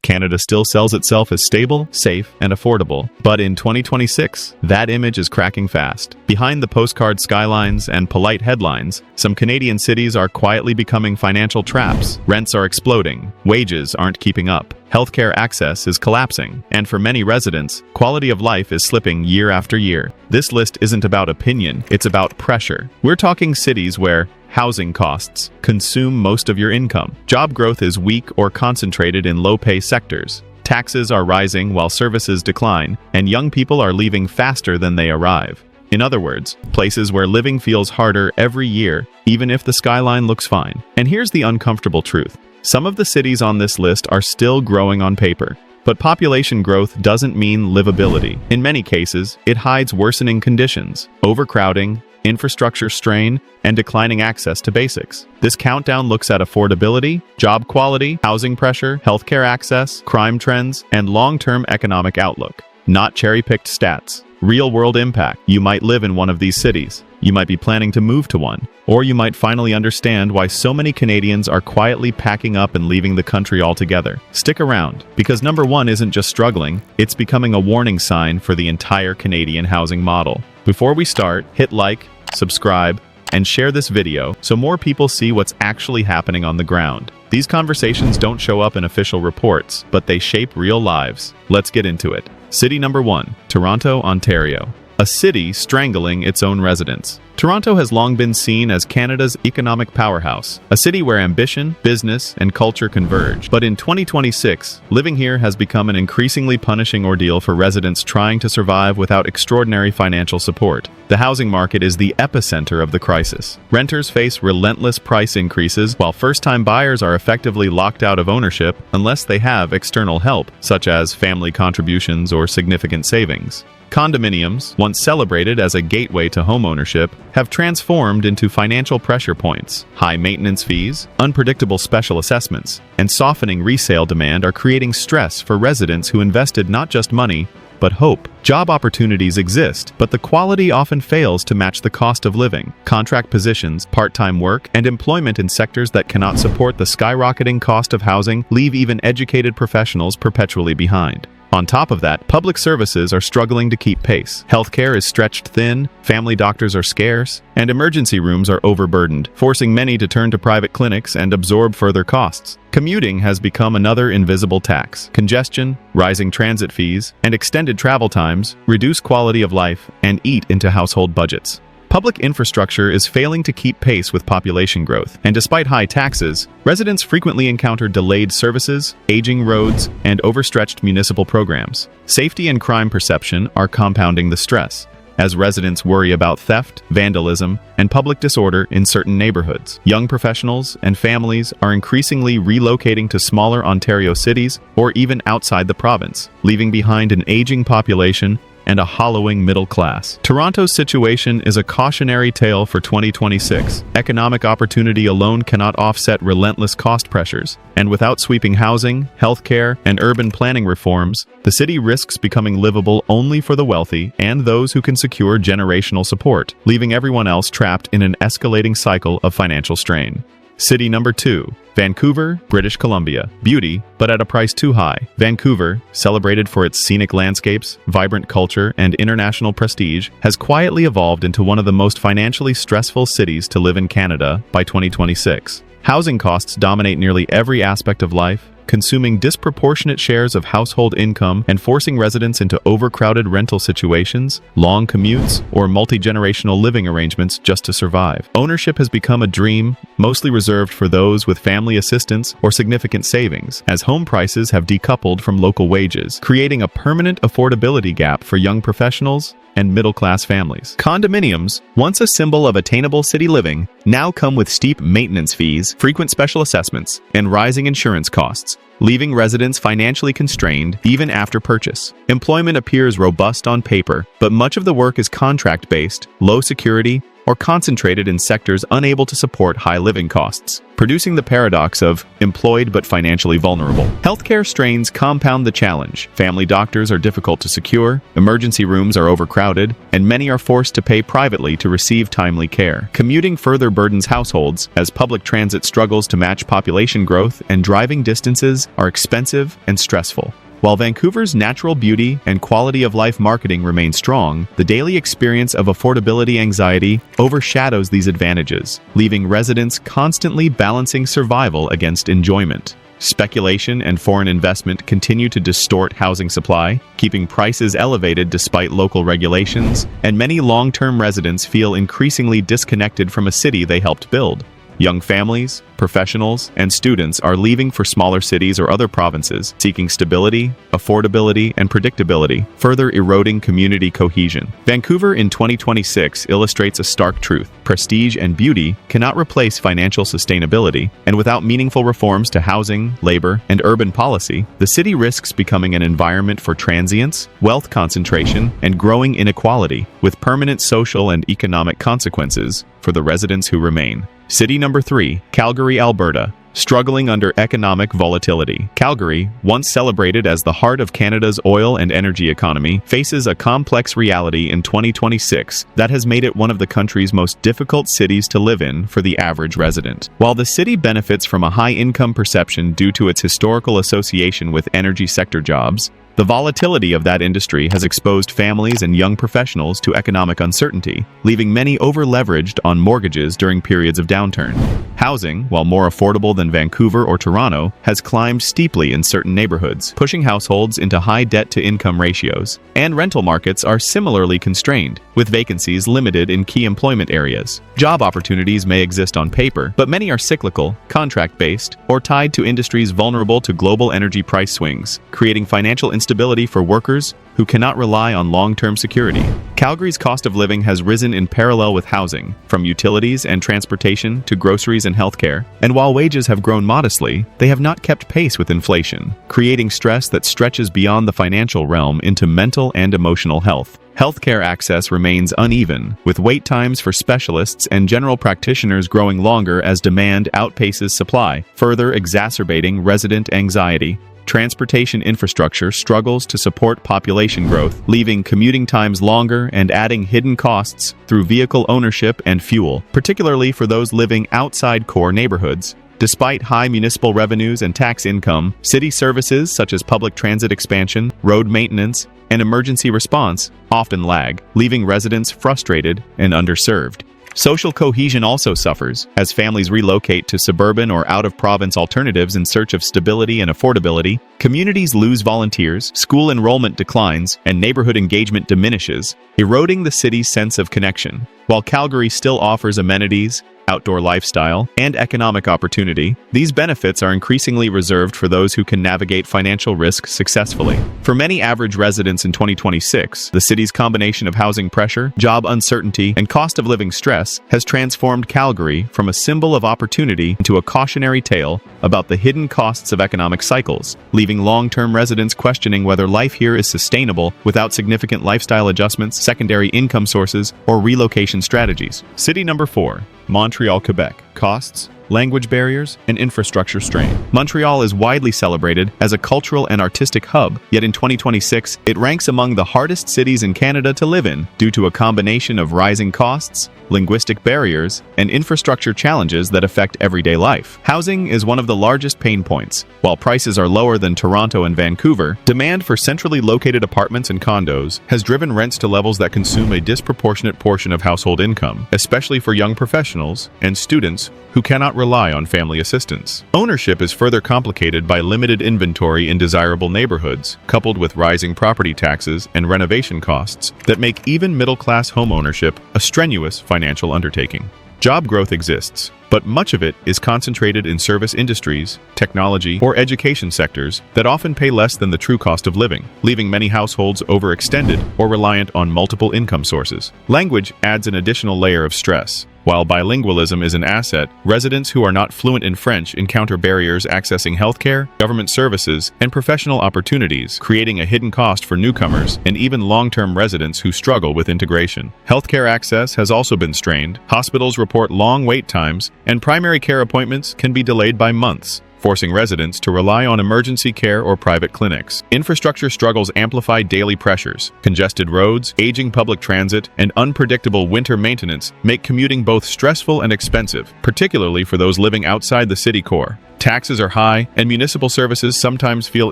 Canada still sells itself as stable, safe, and affordable. But in 2026, that image is cracking fast. Behind the postcard skylines and polite headlines, some Canadian cities are quietly becoming financial traps. Rents are exploding, wages aren't keeping up, healthcare access is collapsing, and for many residents, quality of life is slipping year after year. This list isn't about opinion, it's about pressure. We're talking cities where housing costs consume most of your income. Job growth is weak or concentrated in low-pay sectors. Taxes are rising while services decline, and young people are leaving faster than they arrive. In other words, places where living feels harder every year, even if the skyline looks fine. And here's the uncomfortable truth. Some of the cities on this list are still growing on paper. But population growth doesn't mean livability. In many cases, it hides worsening conditions, overcrowding, infrastructure strain, and declining access to basics. This countdown looks at affordability, job quality, housing pressure, healthcare access, crime trends, and long-term economic outlook. Not cherry-picked stats. Real-world impact. You might live in one of these cities. You might be planning to move to one. Or you might finally understand why so many Canadians are quietly packing up and leaving the country altogether. Stick around, because number one isn't just struggling, it's becoming a warning sign for the entire Canadian housing model. Before we start, hit like, subscribe, and share this video so more people see what's actually happening on the ground. These conversations don't show up in official reports, but they shape real lives. Let's get into it. City number 1, Toronto, Ontario. A city strangling its own residents. Toronto has long been seen as Canada's economic powerhouse, a city where ambition, business, and culture converge. But in 2026, living here has become an increasingly punishing ordeal for residents trying to survive without extraordinary financial support. The housing market is the epicenter of the crisis. Renters face relentless price increases, while first-time buyers are effectively locked out of ownership unless they have external help, such as family contributions or significant savings. Condominiums, once celebrated as a gateway to homeownership, have transformed into financial pressure points. High maintenance fees, unpredictable special assessments, and softening resale demand are creating stress for residents who invested not just money, but hope. Job opportunities exist, but the quality often fails to match the cost of living. Contract positions, part-time work, and employment in sectors that cannot support the skyrocketing cost of housing leave even educated professionals perpetually behind. On top of that, public services are struggling to keep pace. Healthcare is stretched thin, family doctors are scarce, and emergency rooms are overburdened, forcing many to turn to private clinics and absorb further costs. Commuting has become another invisible tax. Congestion, rising transit fees, and extended travel times reduce quality of life and eat into household budgets. Public infrastructure is failing to keep pace with population growth, and despite high taxes, residents frequently encounter delayed services, aging roads, and overstretched municipal programs. Safety and crime perception are compounding the stress, as residents worry about theft, vandalism, and public disorder in certain neighborhoods. Young professionals and families are increasingly relocating to smaller Ontario cities or even outside the province, leaving behind an aging population and a hollowing middle class. Toronto's situation is a cautionary tale for 2026. Economic opportunity alone cannot offset relentless cost pressures, and without sweeping housing, healthcare, and urban planning reforms, the city risks becoming livable only for the wealthy and those who can secure generational support, leaving everyone else trapped in an escalating cycle of financial strain. City number 2, Vancouver, British Columbia. Beauty, but at a price too high. Vancouver, celebrated for its scenic landscapes, vibrant culture, and international prestige, has quietly evolved into one of the most financially stressful cities to live in Canada by 2026. Housing costs dominate nearly every aspect of life, consuming disproportionate shares of household income and forcing residents into overcrowded rental situations, long commutes, or multi-generational living arrangements just to survive. Ownership has become a dream, mostly reserved for those with family assistance or significant savings, as home prices have decoupled from local wages, creating a permanent affordability gap for young professionals and middle-class families. Condominiums, once a symbol of attainable city living, now come with steep maintenance fees, frequent special assessments, and rising insurance costs, leaving residents financially constrained even after purchase. Employment appears robust on paper, but much of the work is contract-based, low security, or concentrated in sectors unable to support high living costs, producing the paradox of employed but financially vulnerable. Healthcare strains compound the challenge. Family doctors are difficult to secure, emergency rooms are overcrowded, and many are forced to pay privately to receive timely care. Commuting further burdens households as public transit struggles to match population growth and driving distances are expensive and stressful. While Vancouver's natural beauty and quality of life marketing remain strong, the daily experience of affordability anxiety overshadows these advantages, leaving residents constantly balancing survival against enjoyment. Speculation and foreign investment continue to distort housing supply, keeping prices elevated despite local regulations, and many long-term residents feel increasingly disconnected from a city they helped build. Young families, professionals, and students are leaving for smaller cities or other provinces, seeking stability, affordability, and predictability, further eroding community cohesion. Vancouver in 2026 illustrates a stark truth. Prestige and beauty cannot replace financial sustainability, and without meaningful reforms to housing, labor, and urban policy, the city risks becoming an environment for transience, wealth concentration, and growing inequality, with permanent social and economic consequences for the residents who remain. City number 3, Calgary, Alberta. Struggling under economic volatility. Calgary, once celebrated as the heart of Canada's oil and energy economy, faces a complex reality in 2026 that has made it one of the country's most difficult cities to live in for the average resident. While the city benefits from a high income perception due to its historical association with energy sector jobs, the volatility of that industry has exposed families and young professionals to economic uncertainty, leaving many over-leveraged on mortgages during periods of downturn. Housing, while more affordable than Vancouver or Toronto, has climbed steeply in certain neighborhoods, pushing households into high debt-to-income ratios. And rental markets are similarly constrained, with vacancies limited in key employment areas. Job opportunities may exist on paper, but many are cyclical, contract-based, or tied to industries vulnerable to global energy price swings, creating financial instability for workers who cannot rely on long-term security. Calgary's cost of living has risen in parallel with housing, from utilities and transportation to groceries and healthcare, and while wages have grown modestly, they have not kept pace with inflation, creating stress that stretches beyond the financial realm into mental and emotional health. Healthcare access remains uneven, with wait times for specialists and general practitioners growing longer as demand outpaces supply, further exacerbating resident anxiety. Transportation infrastructure struggles to support population growth, leaving commuting times longer and adding hidden costs through vehicle ownership and fuel, particularly for those living outside core neighborhoods. Despite high municipal revenues and tax income, city services such as public transit expansion, road maintenance, and emergency response often lag, leaving residents frustrated and underserved. Social cohesion also suffers, as families relocate to suburban or out-of-province alternatives in search of stability and affordability. Communities lose volunteers, school enrollment declines, and neighborhood engagement diminishes, eroding the city's sense of connection. While Calgary still offers amenities, outdoor lifestyle, and economic opportunity, these benefits are increasingly reserved for those who can navigate financial risk successfully. For many average residents in 2026, the city's combination of housing pressure, job uncertainty, and cost of living stress has transformed Calgary from a symbol of opportunity into a cautionary tale about the hidden costs of economic cycles, leaving long-term residents questioning whether life here is sustainable without significant lifestyle adjustments, secondary income sources, or relocation strategies. City number 4, Montreal, Quebec. Costs, language barriers, and infrastructure strain. Montreal is widely celebrated as a cultural and artistic hub, yet in 2026, it ranks among the hardest cities in Canada to live in due to a combination of rising costs, linguistic barriers, and infrastructure challenges that affect everyday life. Housing is one of the largest pain points. While prices are lower than Toronto and Vancouver, demand for centrally located apartments and condos has driven rents to levels that consume a disproportionate portion of household income, especially for young professionals and students who cannot rely on family assistance. Ownership is further complicated by limited inventory in desirable neighborhoods, coupled with rising property taxes and renovation costs that make even middle-class homeownership a strenuous financial undertaking. Job growth exists, but much of it is concentrated in service industries, technology, or education sectors that often pay less than the true cost of living, leaving many households overextended or reliant on multiple income sources. Language adds an additional layer of stress. While bilingualism is an asset, residents who are not fluent in French encounter barriers accessing healthcare, government services, and professional opportunities, creating a hidden cost for newcomers and even long-term residents who struggle with integration. Healthcare access has also been strained. Hospitals report long wait times, and primary care appointments can be delayed by months, forcing residents to rely on emergency care or private clinics. Infrastructure struggles amplify daily pressures. Congested roads, aging public transit, and unpredictable winter maintenance make commuting both stressful and expensive, particularly for those living outside the city core. Taxes are high, and municipal services sometimes feel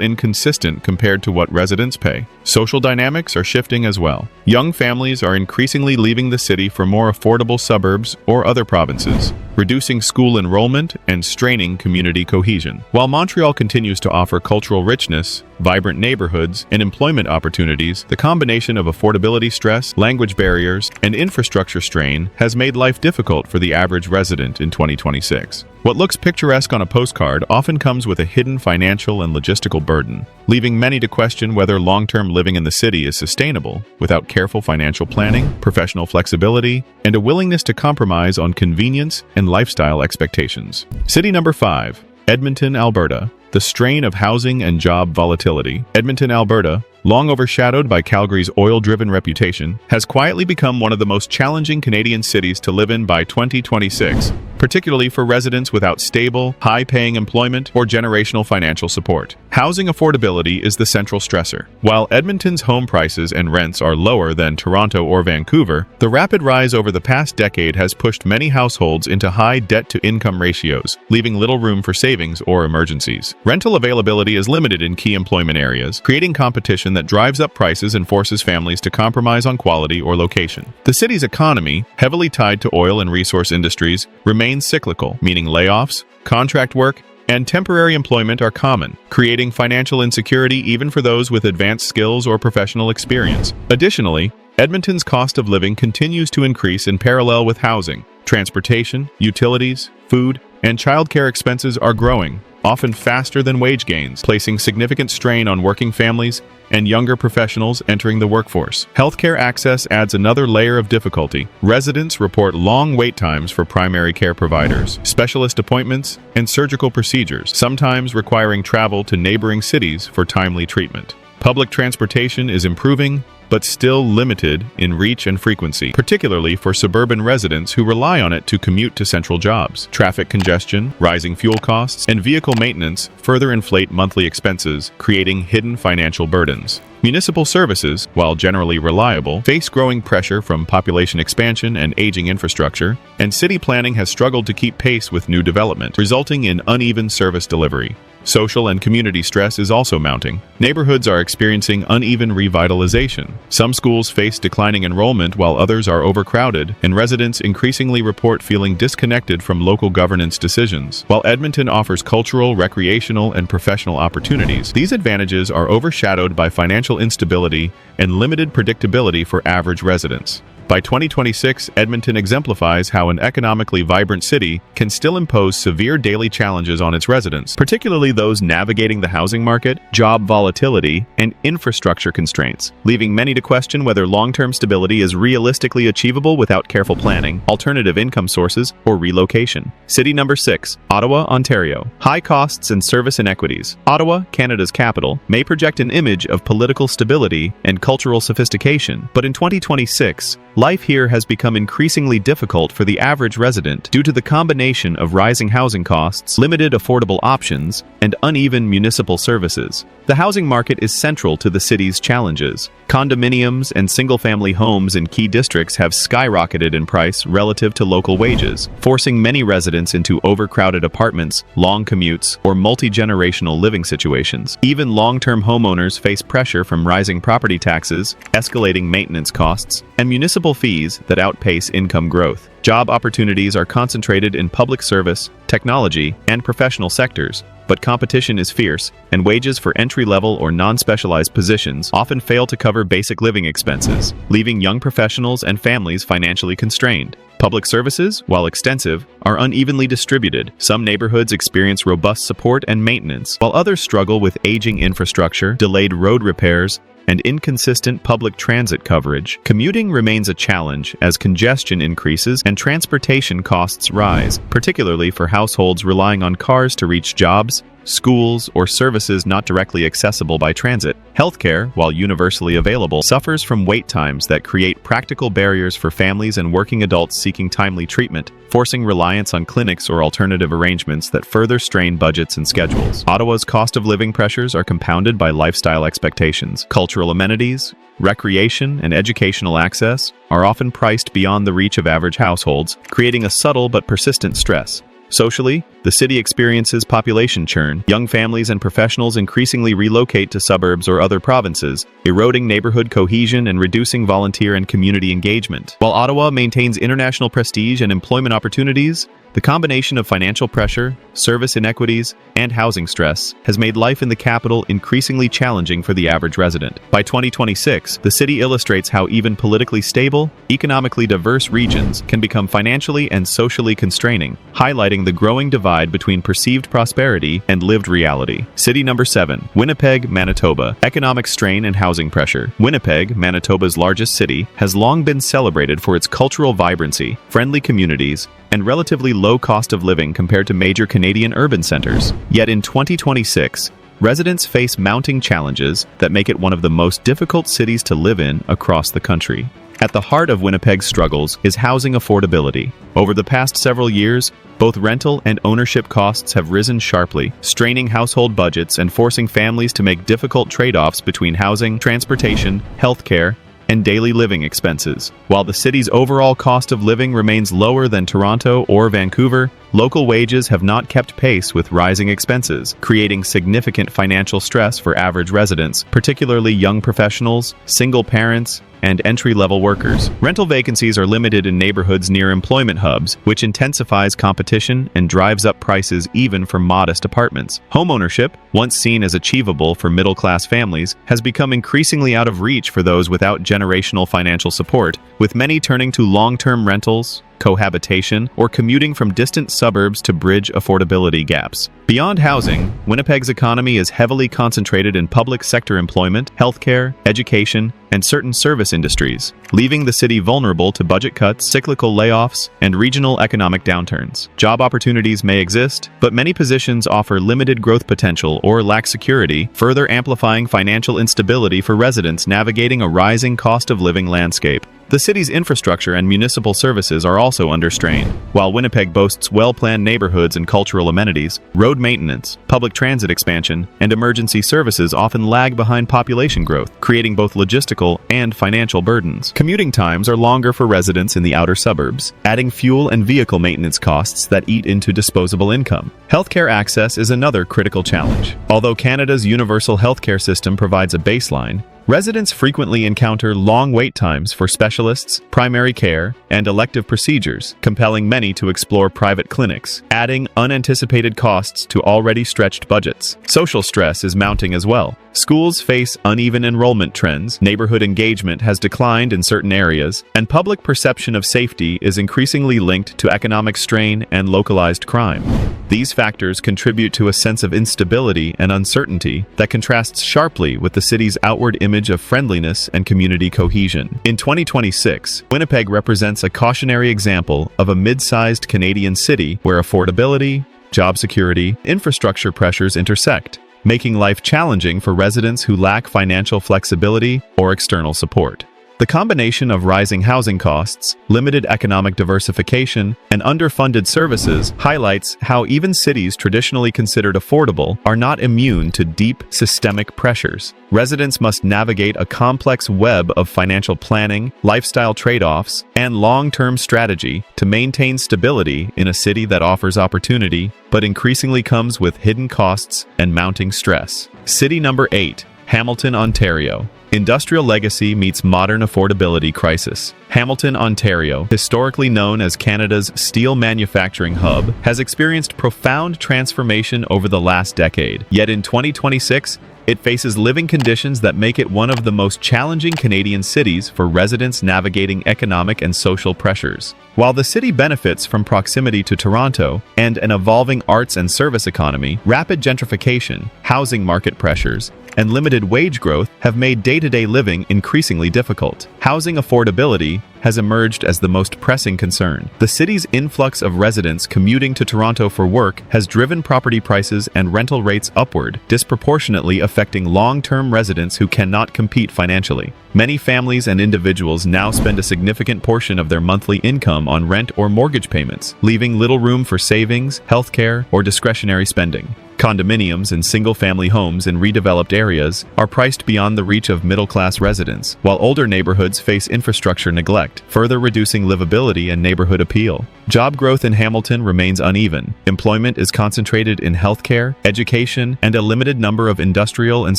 inconsistent compared to what residents pay. Social dynamics are shifting as well. Young families are increasingly leaving the city for more affordable suburbs or other provinces, reducing school enrollment and straining community cohesion. While Montreal continues to offer cultural richness, vibrant neighborhoods, and employment opportunities, the combination of affordability stress, language barriers, and infrastructure strain has made life difficult for the average resident in 2026. What looks picturesque on a postcard often comes with a hidden financial and logistical burden, leaving many to question whether long-term living in the city is sustainable without careful financial planning, professional flexibility, and a willingness to compromise on convenience and lifestyle expectations. City number 5, Edmonton, Alberta. The strain of housing and job volatility. Edmonton, Alberta, long overshadowed by Calgary's oil-driven reputation, has quietly become one of the most challenging Canadian cities to live in by 2026, particularly for residents without stable, high-paying employment or generational financial support. Housing affordability is the central stressor. While Edmonton's home prices and rents are lower than Toronto or Vancouver, the rapid rise over the past decade has pushed many households into high debt-to-income ratios, leaving little room for savings or emergencies. Rental availability is limited in key employment areas, creating competition that drives up prices and forces families to compromise on quality or location. The city's economy, heavily tied to oil and resource industries, remains cyclical, meaning layoffs, contract work, and temporary employment are common, creating financial insecurity even for those with advanced skills or professional experience. Additionally, Edmonton's cost of living continues to increase in parallel with housing. Transportation, utilities, food, and childcare expenses are growing, often faster than wage gains, placing significant strain on working families and younger professionals entering the workforce. Healthcare access adds another layer of difficulty. Residents report long wait times for primary care providers, specialist appointments, and surgical procedures, sometimes requiring travel to neighboring cities for timely treatment. Public transportation is improving, but still limited in reach and frequency, particularly for suburban residents who rely on it to commute to central jobs. Traffic congestion, rising fuel costs, and vehicle maintenance further inflate monthly expenses, creating hidden financial burdens. Municipal services, while generally reliable, face growing pressure from population expansion and aging infrastructure, and city planning has struggled to keep pace with new development, resulting in uneven service delivery. Social and community stress is also mounting. Neighborhoods are experiencing uneven revitalization. Some schools face declining enrollment while others are overcrowded, and residents increasingly report feeling disconnected from local governance decisions. While Edmonton offers cultural, recreational, and professional opportunities, these advantages are overshadowed by financial instability and limited predictability for average residents. By 2026, Edmonton exemplifies how an economically vibrant city can still impose severe daily challenges on its residents, particularly those navigating the housing market, job volatility, and infrastructure constraints, leaving many to question whether long-term stability is realistically achievable without careful planning, alternative income sources, or relocation. City number 6, Ottawa, Ontario. High costs and service inequities. Ottawa, Canada's capital, may project an image of political stability and cultural sophistication, but in 2026, life here has become increasingly difficult for the average resident due to the combination of rising housing costs, limited affordable options, and uneven municipal services. The housing market is central to the city's challenges. Condominiums and single-family homes in key districts have skyrocketed in price relative to local wages, forcing many residents into overcrowded apartments, long commutes, or multi-generational living situations. Even long-term homeowners face pressure from rising property taxes, escalating maintenance costs, and municipal fees that outpace income growth. Job opportunities are concentrated in public service, technology, and professional sectors, but competition is fierce, and wages for entry-level or non-specialized positions often fail to cover basic living expenses, leaving young professionals and families financially constrained. Public services, while extensive, are unevenly distributed. Some neighborhoods experience robust support and maintenance, while others struggle with aging infrastructure, delayed road repairs, and inconsistent public transit coverage, commuting remains a challenge as congestion increases and transportation costs rise, particularly for households relying on cars to reach jobs, schools, or services not directly accessible by transit. Healthcare, while universally available, suffers from wait times that create practical barriers for families and working adults seeking timely treatment, forcing reliance on clinics or alternative arrangements that further strain budgets and schedules. Ottawa's cost of living pressures are compounded by lifestyle expectations. Cultural amenities, recreation, and educational access are often priced beyond the reach of average households, creating a subtle but persistent stress. Socially, the city experiences population churn. Young families and professionals increasingly relocate to suburbs or other provinces, eroding neighborhood cohesion and reducing volunteer and community engagement. While Ottawa maintains international prestige and employment opportunities, the combination of financial pressure, service inequities, and housing stress has made life in the capital increasingly challenging for the average resident. By 2026, the city illustrates how even politically stable, economically diverse regions can become financially and socially constraining, highlighting the growing divide between perceived prosperity and lived reality. City number 7, Winnipeg, Manitoba. Economic strain and housing pressure. Winnipeg, Manitoba's largest city, has long been celebrated for its cultural vibrancy, friendly communities, and relatively low cost of living compared to major Canadian urban centers. Yet in 2026, residents face mounting challenges that make it one of the most difficult cities to live in across the country. At the heart of Winnipeg's struggles is housing affordability. Over the past several years, both rental and ownership costs have risen sharply, straining household budgets and forcing families to make difficult trade-offs between housing, transportation, healthcare, and daily living expenses. While the city's overall cost of living remains lower than Toronto or Vancouver, local wages have not kept pace with rising expenses, creating significant financial stress for average residents, particularly young professionals, single parents, and entry-level workers. Rental vacancies are limited in neighborhoods near employment hubs, which intensifies competition and drives up prices even for modest apartments. Homeownership, once seen as achievable for middle-class families, has become increasingly out of reach for those without generational financial support, with many turning to long-term rentals, cohabitation, or commuting from distant suburbs to bridge affordability gaps. Beyond housing, Winnipeg's economy is heavily concentrated in public sector employment, healthcare, education, and certain service industries, leaving the city vulnerable to budget cuts, cyclical layoffs, and regional economic downturns. Job opportunities may exist, but many positions offer limited growth potential or lack security, further amplifying financial instability for residents navigating a rising cost of living landscape. The city's infrastructure and municipal services are also under strain. While Winnipeg boasts well-planned neighborhoods and cultural amenities, road maintenance, public transit expansion, and emergency services often lag behind population growth, creating both logistical and financial burdens. Commuting times are longer for residents in the outer suburbs, adding fuel and vehicle maintenance costs that eat into disposable income. Healthcare access is another critical challenge. Although Canada's universal healthcare system provides a baseline, residents frequently encounter long wait times for specialists, primary care, and elective procedures, compelling many to explore private clinics, adding unanticipated costs to already stretched budgets. Social stress is mounting as well. Schools face uneven enrollment trends, neighborhood engagement has declined in certain areas, and public perception of safety is increasingly linked to economic strain and localized crime. These factors contribute to a sense of instability and uncertainty that contrasts sharply with the city's outward image of friendliness and community cohesion. In 2026, Winnipeg represents a cautionary example of a mid-sized Canadian city where affordability, job security, infrastructure pressures intersect, making life challenging for residents who lack financial flexibility or external support. The combination of rising housing costs, limited economic diversification, and underfunded services highlights how even cities traditionally considered affordable are not immune to deep systemic pressures. Residents must navigate a complex web of financial planning, lifestyle trade-offs, and long-term strategy to maintain stability in a city that offers opportunity, but increasingly comes with hidden costs and mounting stress. City number 8, Hamilton, Ontario. Industrial legacy meets modern affordability crisis. Hamilton, Ontario, historically known as Canada's steel manufacturing hub, has experienced profound transformation over the last decade. Yet in 2026, it faces living conditions that make it one of the most challenging Canadian cities for residents navigating economic and social pressures. While the city benefits from proximity to Toronto and an evolving arts and service economy, rapid gentrification, housing market pressures, and limited wage growth have made day-to-day living increasingly difficult. Housing affordability has emerged as the most pressing concern. The city's influx of residents commuting to Toronto for work has driven property prices and rental rates upward, disproportionately affecting long-term residents who cannot compete financially. Many families and individuals now spend a significant portion of their monthly income on rent or mortgage payments, leaving little room for savings, healthcare, or discretionary spending. Condominiums and single-family homes in redeveloped areas are priced beyond the reach of middle-class residents, while older neighborhoods face infrastructure neglect, further reducing livability and neighborhood appeal. Job growth in Hamilton remains uneven. Employment is concentrated in healthcare, education, and a limited number of industrial and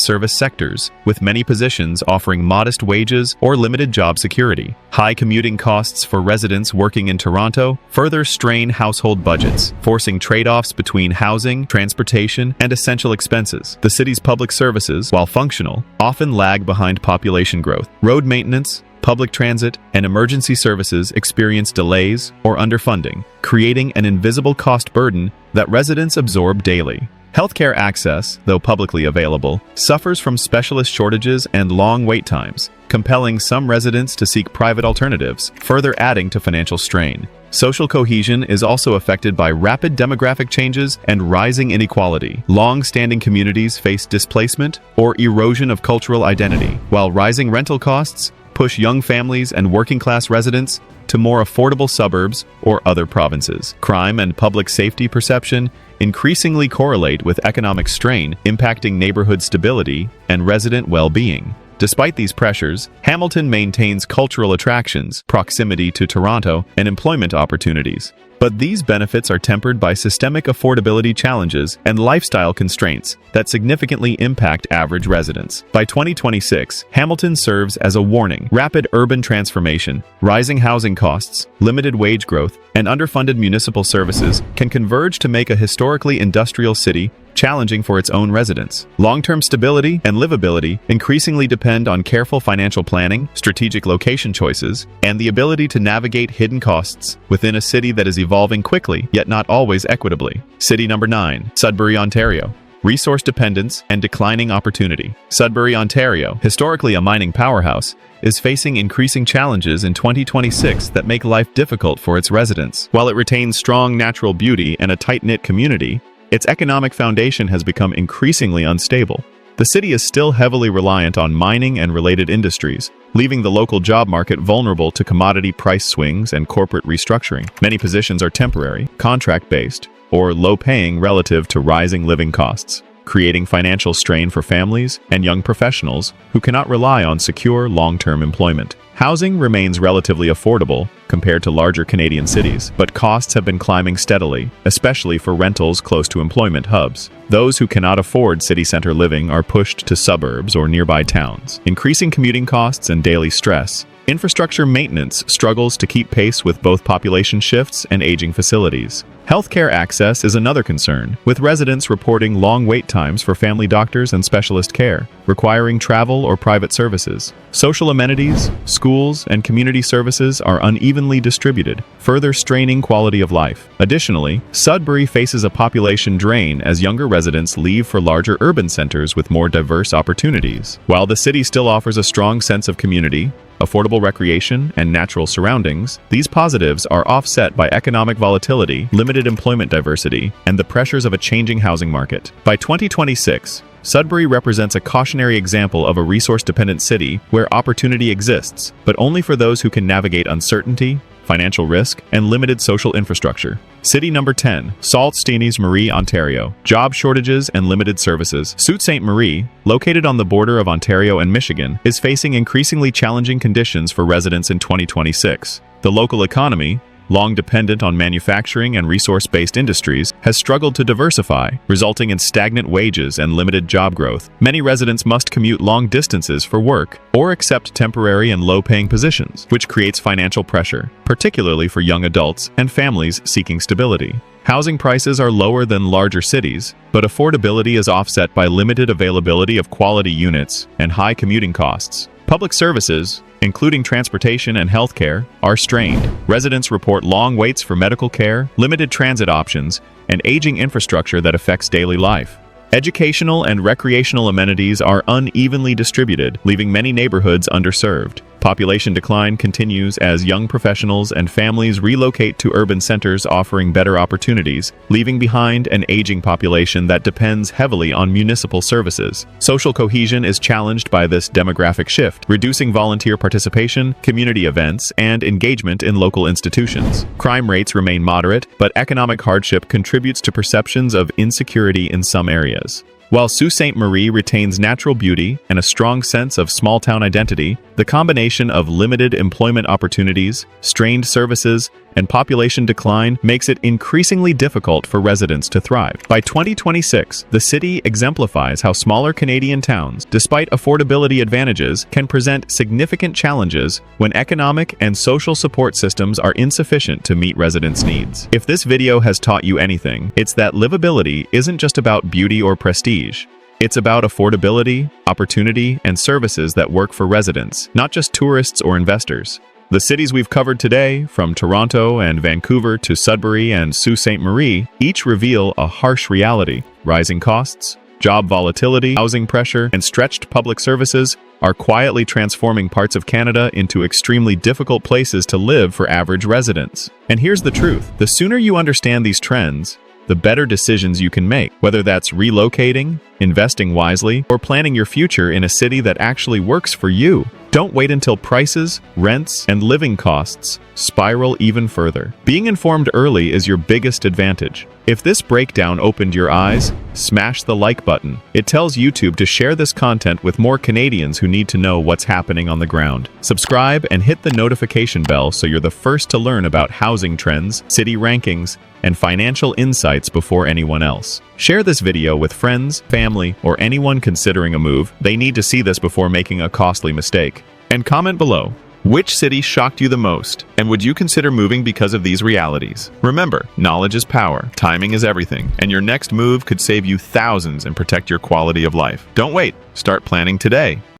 service sectors, with many positions offering modest wages or limited job security. High commuting costs for residents working in Toronto further strain household budgets, forcing trade-offs between housing, transportation, and essential expenses. The city's public services, while functional, often lag behind population growth. Road maintenance, public transit, and emergency services experience delays or underfunding, creating an invisible cost burden that residents absorb daily. Healthcare access, though publicly available, suffers from specialist shortages and long wait times, compelling some residents to seek private alternatives, further adding to financial strain. Social cohesion is also affected by rapid demographic changes and rising inequality. Long-standing communities face displacement or erosion of cultural identity, while rising rental costs push young families and working-class residents to more affordable suburbs or other provinces. Crime and public safety perception increasingly correlate with economic strain, impacting neighborhood stability and resident well-being. Despite these pressures, Hamilton maintains cultural attractions, proximity to Toronto, and employment opportunities. But these benefits are tempered by systemic affordability challenges and lifestyle constraints that significantly impact average residents. By 2026, Hamilton serves as a warning. Rapid urban transformation, rising housing costs, limited wage growth, and underfunded municipal services can converge to make a historically industrial city challenging for its own residents. Long-term stability and livability increasingly depend on careful financial planning, strategic location choices, and the ability to navigate hidden costs within a city that is evolving quickly, yet not always equitably. City number 9, Sudbury, Ontario. Resource dependence and declining opportunity. Sudbury, Ontario, historically a mining powerhouse, is facing increasing challenges in 2026 that make life difficult for its residents. While it retains strong natural beauty and a tight-knit community, its economic foundation has become increasingly unstable. The city is still heavily reliant on mining and related industries, leaving the local job market vulnerable to commodity price swings and corporate restructuring. Many positions are temporary, contract-based, or low-paying relative to rising living costs, creating financial strain for families and young professionals who cannot rely on secure long-term employment. Housing remains relatively affordable compared to larger Canadian cities, but costs have been climbing steadily, especially for rentals close to employment hubs. Those who cannot afford city center living are pushed to suburbs or nearby towns, increasing commuting costs and daily stress. Infrastructure maintenance struggles to keep pace with both population shifts and aging facilities. Healthcare access is another concern, with residents reporting long wait times for family doctors and specialist care, requiring travel or private services. Social amenities, schools, and community services are unevenly distributed, further straining quality of life. Additionally, Sudbury faces a population drain as younger residents leave for larger urban centers with more diverse opportunities. While the city still offers a strong sense of community, affordable recreation, and natural surroundings, these positives are offset by economic volatility, limited employment diversity, and the pressures of a changing housing market. By 2026, Sudbury represents a cautionary example of a resource-dependent city where opportunity exists, but only for those who can navigate uncertainty, financial risk, and limited social infrastructure. City number 10, Sault Ste. Marie, Ontario. Job shortages and limited services. Sault Ste. Marie, located on the border of Ontario and Michigan, is facing increasingly challenging conditions for residents in 2026. The local economy, long dependent on manufacturing and resource-based industries, has struggled to diversify, resulting in stagnant wages and limited job growth. Many residents must commute long distances for work or accept temporary and low-paying positions, which creates financial pressure, particularly for young adults and families seeking stability. Housing prices are lower than larger cities, but affordability is offset by limited availability of quality units and high commuting costs. Public services, including transportation and healthcare, are strained. Residents report long waits for medical care, limited transit options, and aging infrastructure that affects daily life. Educational and recreational amenities are unevenly distributed, leaving many neighborhoods underserved. Population decline continues as young professionals and families relocate to urban centers offering better opportunities, leaving behind an aging population that depends heavily on municipal services. Social cohesion is challenged by this demographic shift, reducing volunteer participation, community events, and engagement in local institutions. Crime rates remain moderate, but economic hardship contributes to perceptions of insecurity in some areas. While Sault Ste. Marie retains natural beauty and a strong sense of small-town identity, the combination of limited employment opportunities, strained services, and population decline makes it increasingly difficult for residents to thrive. By 2026, the city exemplifies how smaller Canadian towns, despite affordability advantages, can present significant challenges when economic and social support systems are insufficient to meet residents' needs. If this video has taught you anything, it's that livability isn't just about beauty or prestige. It's about affordability, opportunity, and services that work for residents, not just tourists or investors. The cities we've covered today, from Toronto and Vancouver to Sudbury and Sault Ste. Marie, each reveal a harsh reality. Rising costs, job volatility, housing pressure, and stretched public services are quietly transforming parts of Canada into extremely difficult places to live for average residents. And here's the truth: the sooner you understand these trends, the better decisions you can make, whether that's relocating, investing wisely, or planning your future in a city that actually works for you. Don't wait until prices, rents, and living costs spiral even further. Being informed early is your biggest advantage. If this breakdown opened your eyes, smash the like button. It tells YouTube to share this content with more Canadians who need to know what's happening on the ground. Subscribe and hit the notification bell so you're the first to learn about housing trends, city rankings, and financial insights before anyone else. Share this video with friends, family, or anyone considering a move. They need to see this before making a costly mistake. And comment below, which city shocked you the most, and would you consider moving because of these realities? Remember, knowledge is power, timing is everything, and your next move could save you thousands and protect your quality of life. Don't wait, start planning today.